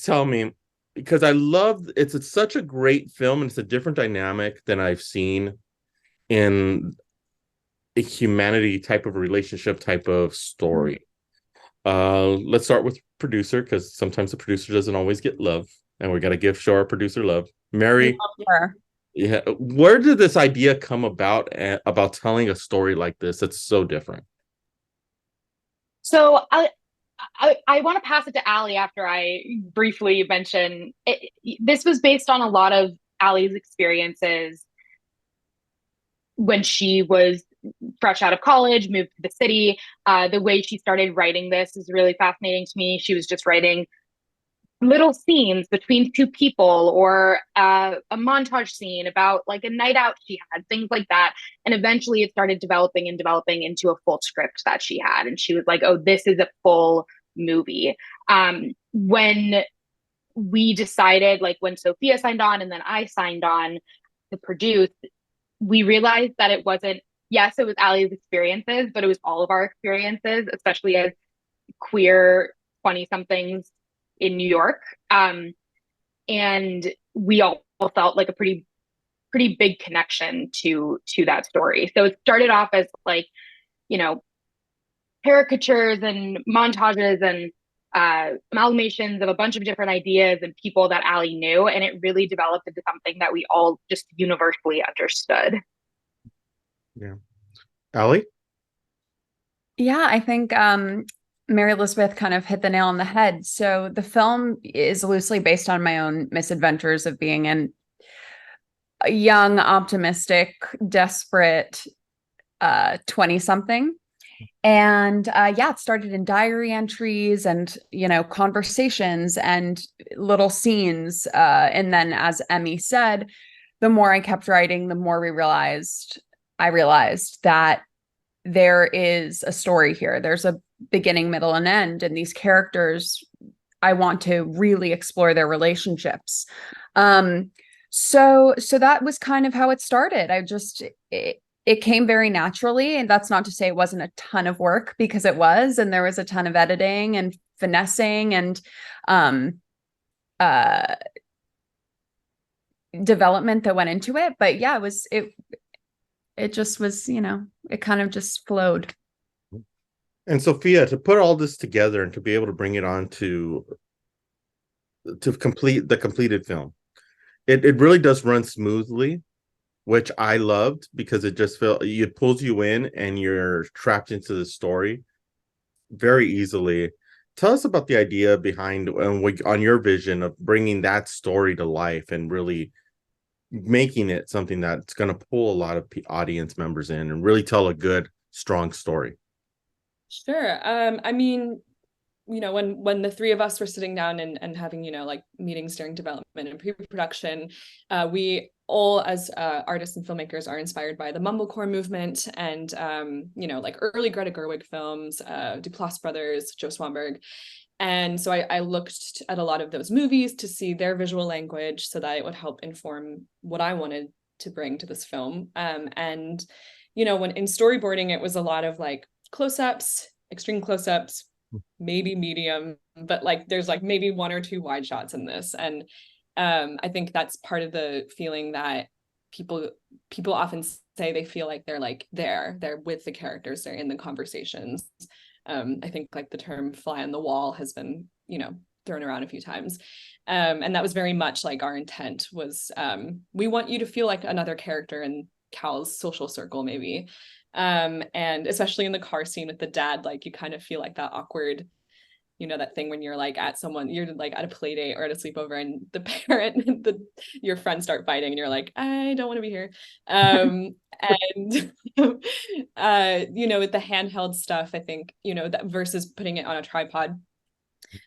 tell me, because I love it's such a great film and it's a different dynamic than I've seen in a humanity type of relationship type of story. Let's start with producer because sometimes the producer doesn't always get love, and we got to give show our producer love. I Mary, love her. yeah, where did this idea come about about telling a story like this? That's so different. So I want to pass it to Allie after I briefly mention it. This was based on a lot of Allie's experiences when she was fresh out of college, moved to the city. The way she started writing this is really fascinating to me. She was just writing little scenes between two people or a montage scene about like a night out she had, things like that. And eventually it started developing and developing into a full script that she had. And she was like, oh, this is a full movie. When we decided, like when Sophia signed on and then I signed on to produce, we realized that it wasn't, yes, it was Allie's experiences, but it was all of our experiences, especially as queer 20 somethings in New York. And we all felt like a pretty big connection to that story. So it started off as like, you know, caricatures and montages and amalgamations of a bunch of different ideas and people that Allie knew. And it really developed into something that we all just universally understood. Yeah. Allie? Yeah, I think Mary Elizabeth kind of hit the nail on the head. So the film is loosely based on my own misadventures of being a young, optimistic, desperate 20 something. And yeah, it started in diary entries and, conversations and little scenes. And then, as Emmy said, the more I kept writing, the more I realized that there is a story here. There's a beginning, middle, and end. And these characters, I want to really explore their relationships. So that was kind of how it started. It came very naturally. And that's not to say it wasn't a ton of work, because it was, and there was a ton of editing and finessing and uh development that went into it. But yeah, it just was, it kind of just flowed. And Sophia, to put all this together and to be able to bring it on to complete the completed film, it really does run smoothly, which I loved because it just felt it pulls you in and you're trapped into the story very easily. Tell us about the idea behind on your vision of bringing that story to life and really making it something that's going to pull a lot of audience members in and really tell a good, strong story. Sure. I mean, when the three of us were sitting down and having, like meetings during development and pre-production, we all as artists and filmmakers are inspired by the mumblecore movement and, like early Greta Gerwig films, Duplass brothers, Joe Swanberg. And so I looked at a lot of those movies to see their visual language so that it would help inform what I wanted to bring to this film. And, when in storyboarding, it was a lot of like close-ups, extreme close-ups, maybe medium, but like there's like maybe one or two wide shots in this. And I think that's part of the feeling that people often say they feel like they're with the characters, they're in the conversations. I think like the term fly on the wall has been, thrown around a few times. And that was very much like our intent was, we want you to feel like another character in Cal's social circle, maybe. And especially in the car scene with the dad, like you kind of feel like that awkward, that thing when you're like you're like at a play date or at a sleepover and the parent and your friends start fighting and you're like, I don't want to be here. And with the handheld stuff, I think, that versus putting it on a tripod,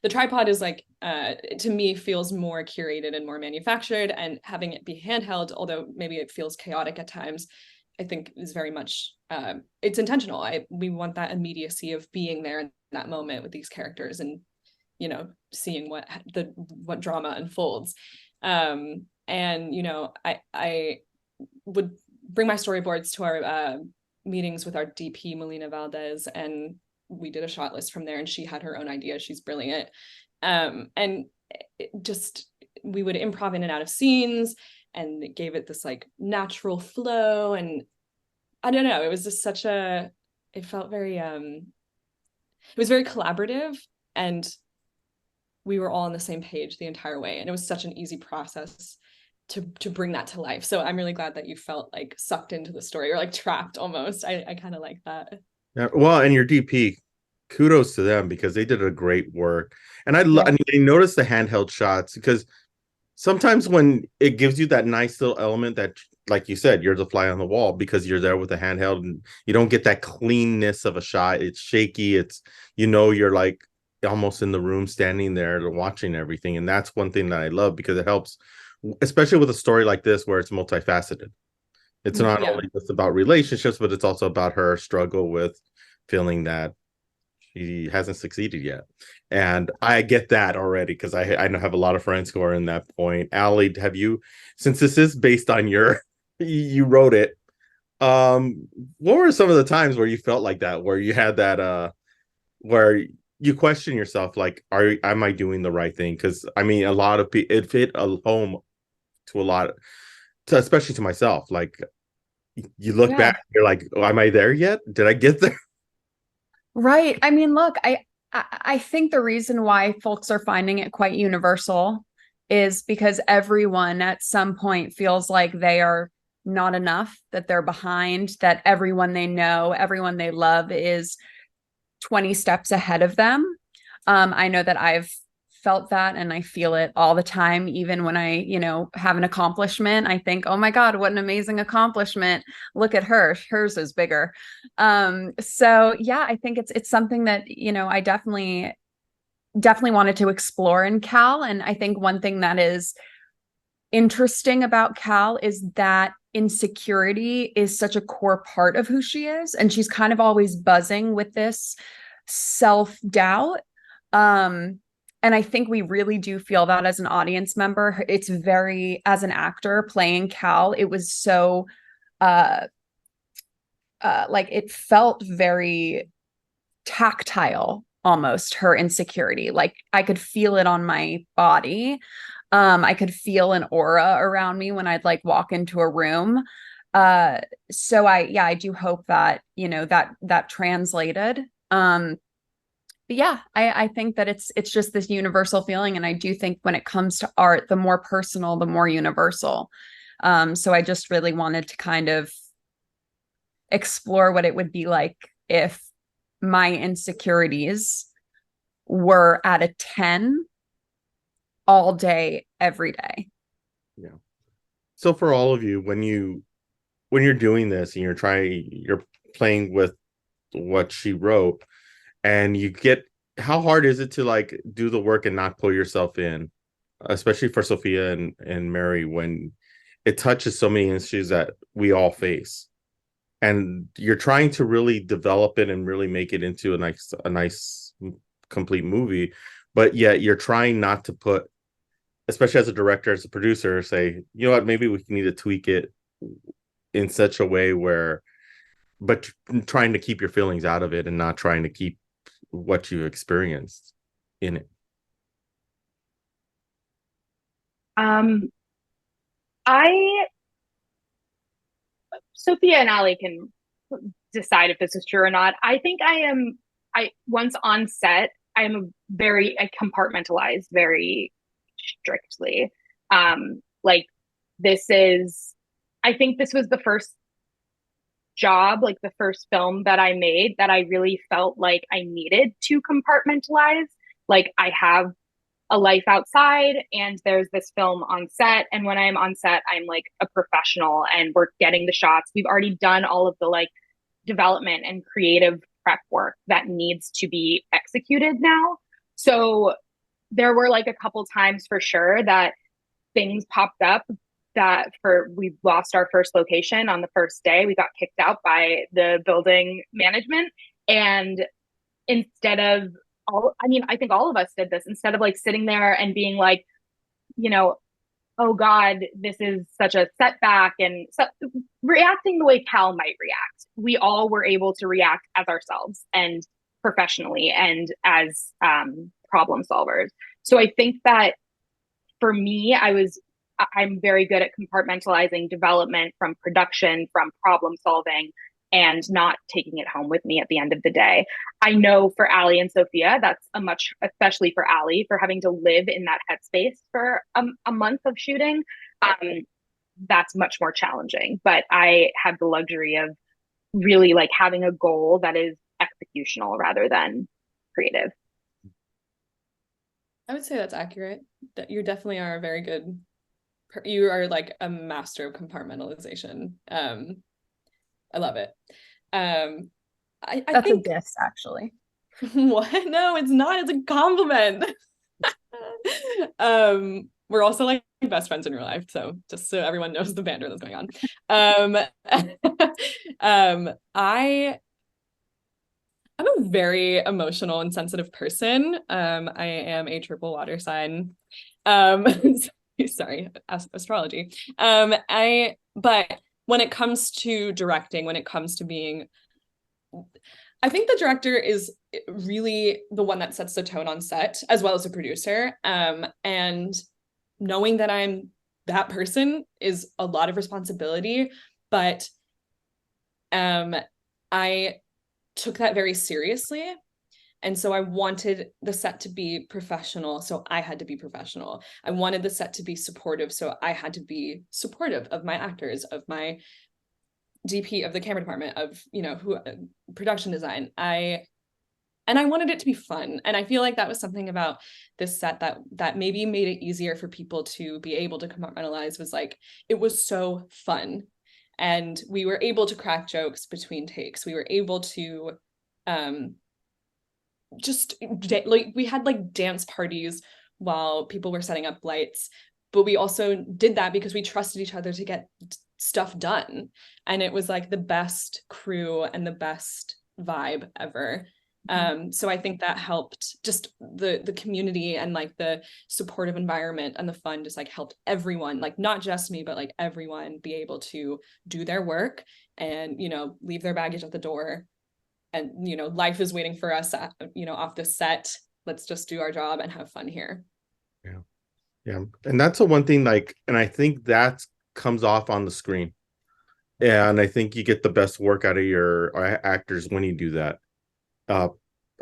the tripod is like, to me, feels more curated and more manufactured, and having it be handheld, although maybe it feels chaotic at times, I think is very much, it's intentional. We want that immediacy of being there in that moment with these characters and, seeing what drama unfolds. And, I would bring my storyboards to our meetings with our DP, Melina Valdez, and we did a shot list from there, and she had her own idea. She's brilliant. And we would improv in and out of scenes, and it gave it this like natural flow. And I don't know, it was just it felt very, it was very collaborative, and we were all on the same page the entire way. And it was such an easy process to bring that to life. So I'm really glad that you felt like sucked into the story, or like trapped almost. I kind of like that. Yeah, well, and your DP, kudos to them because they did a great work. And I noticed the handheld shots because sometimes when it gives you that nice little element that, like you said, you're the fly on the wall because you're there with a handheld and you don't get that cleanness of a shot. It's shaky. You're like almost in the room standing there watching everything. And that's one thing that I love because it helps, especially with a story like this where it's multifaceted. It's not only just about relationships, but it's also about her struggle with feeling that she hasn't succeeded yet. And I get that already because I have a lot of friends who are in that point. Allie, since this is based on you wrote it, what were some of the times where you felt like that, where you had that, where you question yourself, like, am I doing the right thing? Because I mean, a lot of people, it hit a home especially to myself. Like, you look back, you're like, oh, am I there yet? Did I get there? Right. I mean, look, I think the reason why folks are finding it quite universal is because everyone at some point feels like they are not enough, that they're behind, that everyone they know, everyone they love is 20 steps ahead of them. I know that I've felt that, and I feel it all the time. Even when I, have an accomplishment, I think, oh my God, what an amazing accomplishment. Look at her. Hers is bigger. So yeah, I think it's something that, I definitely wanted to explore in Cal. And I think one thing that is interesting about Cal is that insecurity is such a core part of who she is. And she's kind of always buzzing with this self-doubt. And I think we really do feel that as an audience member. It's as an actor playing Cal, it was so, like it felt very tactile, almost, her insecurity. Like I could feel it on my body. I could feel an aura around me when I'd like walk into a room. So I do hope that, that translated. But yeah, I think that it's just this universal feeling. And I do think when it comes to art, the more personal, the more universal. So I just really wanted to kind of explore what it would be like if my insecurities were at a 10 all day, every day. Yeah. So for all of you, when you're doing this and you're playing with what she wrote, and how hard is it to like do the work and not pull yourself in, especially for Sophia and Mary, when it touches so many issues that we all face, and you're trying to really develop it and really make it into a nice complete movie, but yet you're trying not to put, especially as a director, as a producer, say, you know what, maybe we need to tweak it in such a way but trying to keep your feelings out of it and not trying to keep what you experienced in it. Sophia and Ali can decide if this is true or not. I think once on set, I compartmentalize very strictly. Like I think this was the first job, like the first film that I made that I really felt like I needed to compartmentalize. Like I have a life outside and there's this film on set. And when I'm on set, I'm like a professional and we're getting the shots. We've already done all of the like development and creative prep work that needs to be executed now. So there were like a couple times for sure that things popped up we lost our first location on the first day. We got kicked out by the building management. And instead of I think all of us did this, instead of like sitting there and being like, oh God, this is such a setback, and so reacting the way Cal might react. We all were able to react as ourselves and professionally and as problem solvers. So I think that for me, I'm very good at compartmentalizing development from production, from problem solving, and not taking it home with me at the end of the day. I know for Ali and Sophia, that's especially for Ali, for having to live in that headspace for a month of shooting, that's much more challenging. But I have the luxury of really like having a goal that is executional rather than creative. I would say that's accurate. That you definitely are a very good, you are like a master of compartmentalization. I love it. I That's think a diss, actually. what? No, it's not. It's a compliment. We're also like best friends in real life, so just so everyone knows the banter that's going on. I'm a very emotional and sensitive person. I am a triple water sign. Sorry, astrology. But when it comes to directing, when it comes to being, I think the director is really the one that sets the tone on set, as well as the producer. And knowing that I'm that person is a lot of responsibility, but I took that very seriously. And so I wanted the set to be professional, so I had to be professional. I wanted the set to be supportive, so I had to be supportive of my actors, of my DP, of the camera department, of, you know, who production design. I wanted it to be fun. And I feel like that was something about this set that maybe made it easier for people to be able to compartmentalize, was like, it was so fun. And we were able to crack jokes between takes. We were able to just like, we had like dance parties while people were setting up lights, but we also did that because we trusted each other to get stuff done. And it was like the best crew and the best vibe ever. So I think that helped, just the community and like the supportive environment and the fun just like helped everyone, like not just me, but like everyone be able to do their work and, you know, leave their baggage at the door. And, you know, life is waiting for us, you know, off the set. Let's just do our job and have fun here. Yeah. Yeah. And that's the one thing, like, and I think that comes off on the screen. Yeah. And I think you get the best work out of your actors when you do that.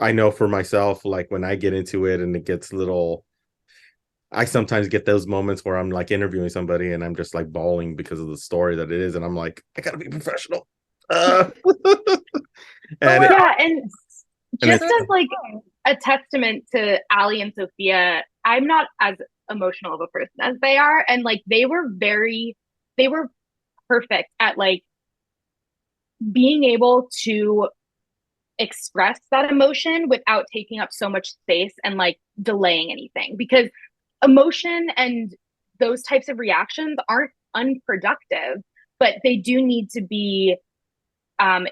I know for myself, like when I get into it and it gets little, I sometimes get those moments where I'm like interviewing somebody and I'm just like bawling because of the story that it is. And I'm like, I gotta be professional. And yeah, and just it's, as like a testament to Ali and Sophia, I'm not as emotional of a person as they are. And like they were perfect at like being able to express that emotion without taking up so much space and like delaying anything, because emotion and those types of reactions aren't unproductive, but they do need to be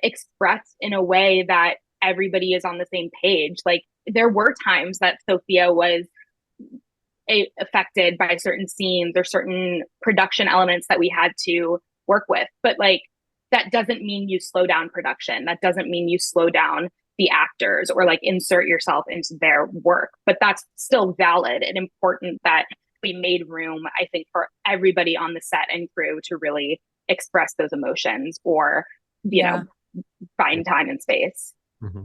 expressed in a way that everybody is on the same page. Like there were times that Sophia was affected by certain scenes or certain production elements that we had to work with, but like that doesn't mean you slow down production. That doesn't mean you slow down the actors or like insert yourself into their work. But that's still valid and important that we made room, I think, for everybody on the set and crew to really express those emotions or, you know, find time and space.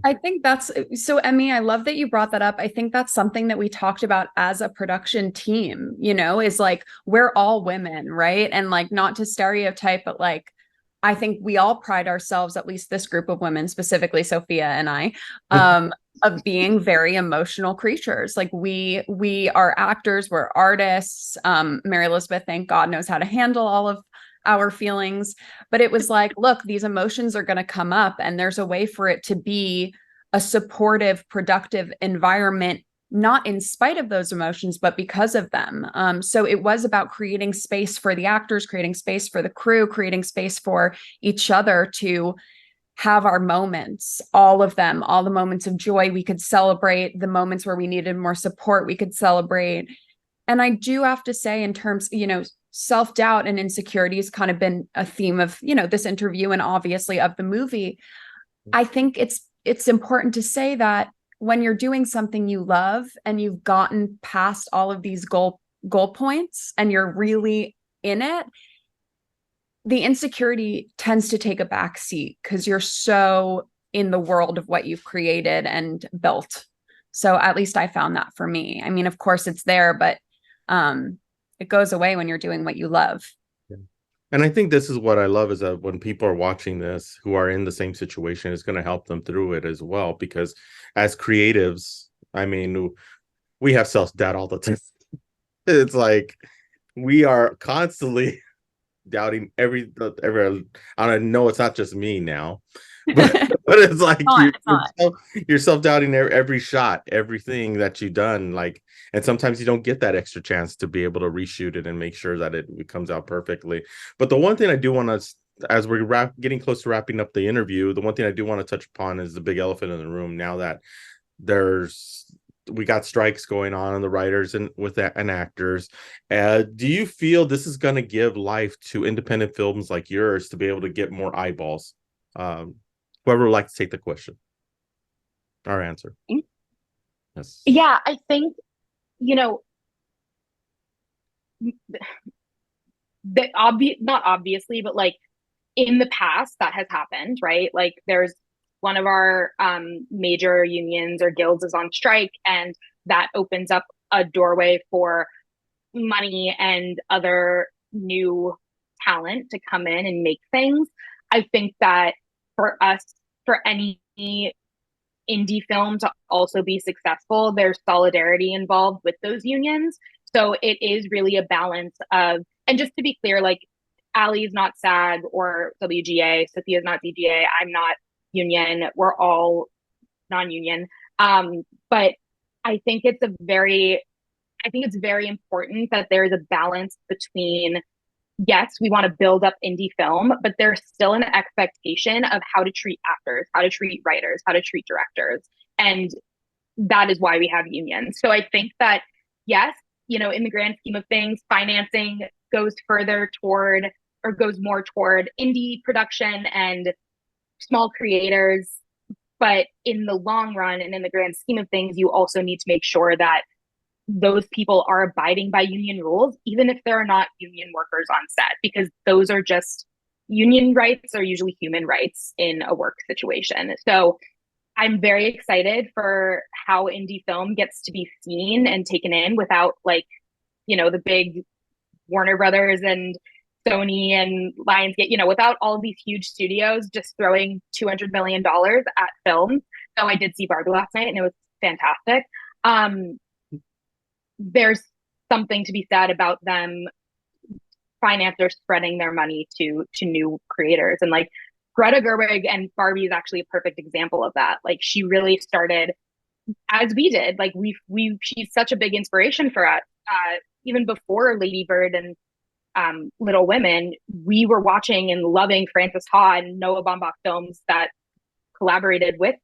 I think that's so, Emmy, I love that you brought that up. I think that's something that we talked about as a production team, you know, is like, we're all women, right? And like, not to stereotype, but like, I think we all pride ourselves, at least this group of women, specifically Sophia and I, of being very emotional creatures. Like we are actors, we're artists. Mary Elizabeth, thank God, knows how to handle all of our feelings. But it was like, look, these emotions are going to come up, and there's a way for it to be a supportive, productive environment, not in spite of those emotions, but because of them. So it was about creating space for the actors, creating space for the crew, creating space for each other to have our moments, all of them, all the moments of joy. We could celebrate the moments where we needed more support. We could celebrate. And I do have to say, in terms, you know, self-doubt and insecurity has kind of been a theme of, you know, this interview and obviously of the movie. I think it's important to say that when you're doing something you love and you've gotten past all of these goal points and you're really in it, the insecurity tends to take a back seat because you're so in the world of what you've created and built. So at least I found that for me. I mean, of course it's there, but it goes away when you're doing what you love. Yeah. And I think this is what I love, is that when people are watching this who are in the same situation, it's going to help them through it as well. Because as creatives, I mean, we have self-doubt all the time. It's like we are constantly doubting every I don't know, it's not just me now, but it's like you're self-doubting every shot, everything that you've done, like, and sometimes you don't get that extra chance to be able to reshoot it and make sure that it comes out perfectly. But the one thing I do want to, as we're getting close to wrapping up the interview, the one thing I do want to touch upon is the big elephant in the room. Now that we got strikes going on the writers and with that and actors, do you feel this is going to give life to independent films like yours to be able to get more eyeballs? Whoever would like to take the question or answer. Yes. Yeah, I think, that not obviously, but like in the past that has happened, right? Like there's one of our major unions or guilds is on strike, and that opens up a doorway for money and other new talent to come in and make things. I think that for us, for any indie film to also be successful, there's solidarity involved with those unions. So it is really a balance of, and just to be clear, like Ali is not SAG or WGA, Sophia is not DGA, I'm not union, we're all non-union. But I think it's very important that there's a balance between, yes, we want to build up indie film, but there's still an expectation of how to treat actors, how to treat writers, how to treat directors. And that is why we have unions. So I think that, yes, in the grand scheme of things, financing goes more toward indie production and small creators. But in the long run and in the grand scheme of things, you also need to make sure that those people are abiding by union rules, even if there are not union workers on set, because those are just, union rights are usually human rights in a work situation. So I'm very excited for how indie film gets to be seen and taken in without the big Warner Brothers and Sony and Lionsgate, without all of these huge studios just throwing $200 million at films. So I did see Barbie last night and it was fantastic. There's something to be said about them, financiers spreading their money to new creators. And like Greta Gerwig and Barbie is actually a perfect example of that. Like she really started as we did. Like she's such a big inspiration for us. Even before Lady Bird and Little Women, we were watching and loving Frances Ha and Noah Baumbach films that collaborated with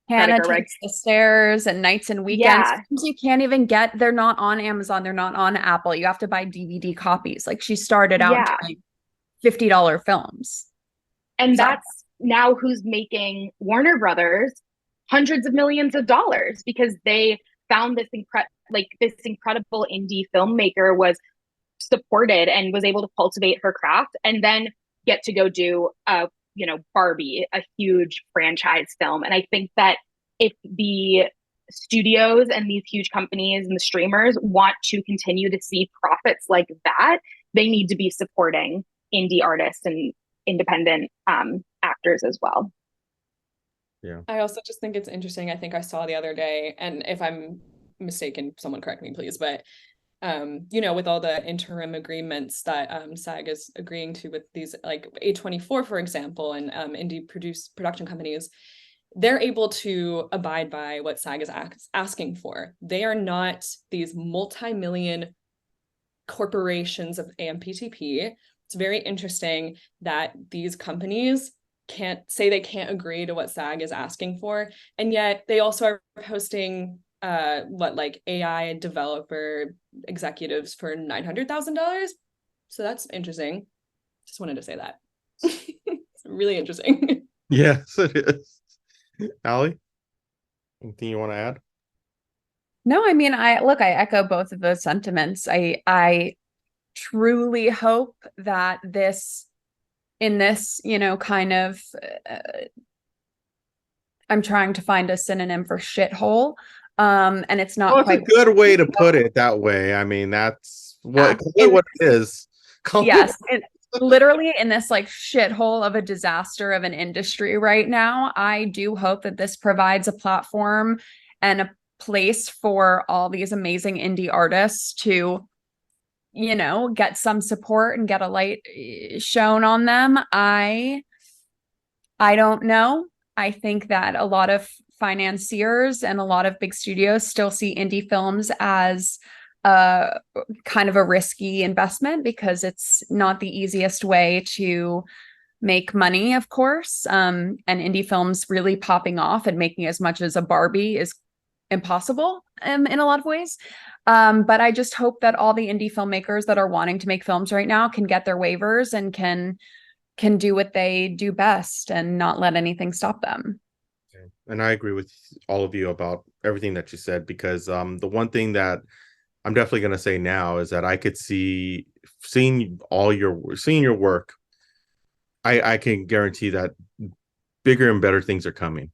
Hannah Takes the Stairs and Nights and Weekends. Yeah. You can't even get, they're not on Amazon, they're not on Apple. You have to buy DVD copies. Like she started out doing $50 films. And that's now who's making Warner Brothers hundreds of millions of dollars, because they found this incredible indie filmmaker was supported and was able to cultivate her craft, and then get to go do Barbie, a huge franchise film. And I think that if the studios and these huge companies and the streamers want to continue to see profits like that, they need to be supporting indie artists and independent actors as well. Yeah. I also just think it's interesting. I think I saw the other day, and if I'm mistaken, someone correct me, please, but with all the interim agreements that SAG is agreeing to with these, like A24, for example, and indie production companies, they're able to abide by what SAG is asking for. They are not these multi-million corporations of AMPTP. It's very interesting that these companies can't agree to what SAG is asking for, and yet they also are posting AI developer executives for $900,000. So that's interesting. Just wanted to say that. It's really interesting. Yes, it is. Ali, anything you want to add? No, I mean, I echo both of those sentiments. I truly hope that in this, kind of, uh, I'm trying to find a synonym for shithole. And it's Well, not it's a quite, good way to put it that way. I mean, that's yeah, what it is. Call it. yes, literally in this like shithole of a disaster of an industry right now. I do hope that this provides a platform and a place for all these amazing indie artists to, get some support and get a light shown on them. I don't know. I think that a lot of financiers and a lot of big studios still see indie films as a kind of a risky investment because it's not the easiest way to make money, of course. And indie films really popping off and making as much as a Barbie is impossible in a lot of ways. But I just hope that all the indie filmmakers that are wanting to make films right now can get their waivers and can do what they do best and not let anything stop them. And I agree with all of you about everything that you said, because the one thing that I'm definitely going to say now is that I could seeing your work. I can guarantee that bigger and better things are coming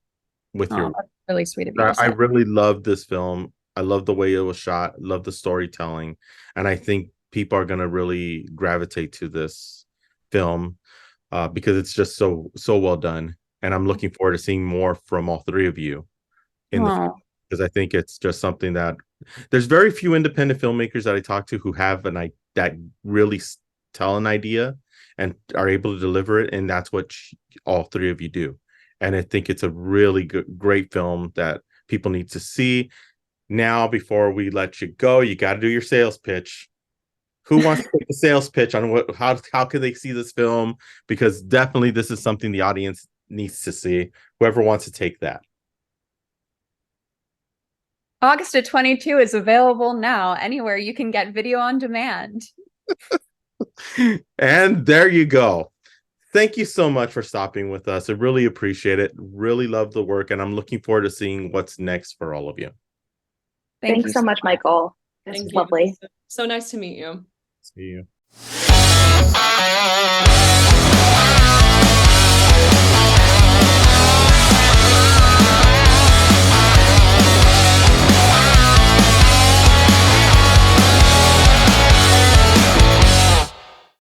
with your Oh, work. that's really sweet of you to I say. really love this film. I love the way it was shot, love the storytelling, and I think people are going to really gravitate to this film because it's just so well done. And I'm looking forward to seeing more from all three of you in the film, Oh, because I think it's just something that there's very few independent filmmakers that I talk to who have that really tell an idea and are able to deliver it, and that's what all three of you do. And I think it's a really great film that people need to see. Now, before we let you go, you got to do your sales pitch. Who wants to take the sales pitch on how can they see this film? Because definitely this is something the audience needs to see. Whoever wants to take that. August of 22 is available now anywhere you can get video on demand. And there you go. Thank you so much for stopping with us. I really appreciate it. Really love the work, and I'm looking forward to seeing what's next for all of you. Thank Thanks you so much, Michael. This Thank was you. lovely. So nice to meet you. See you.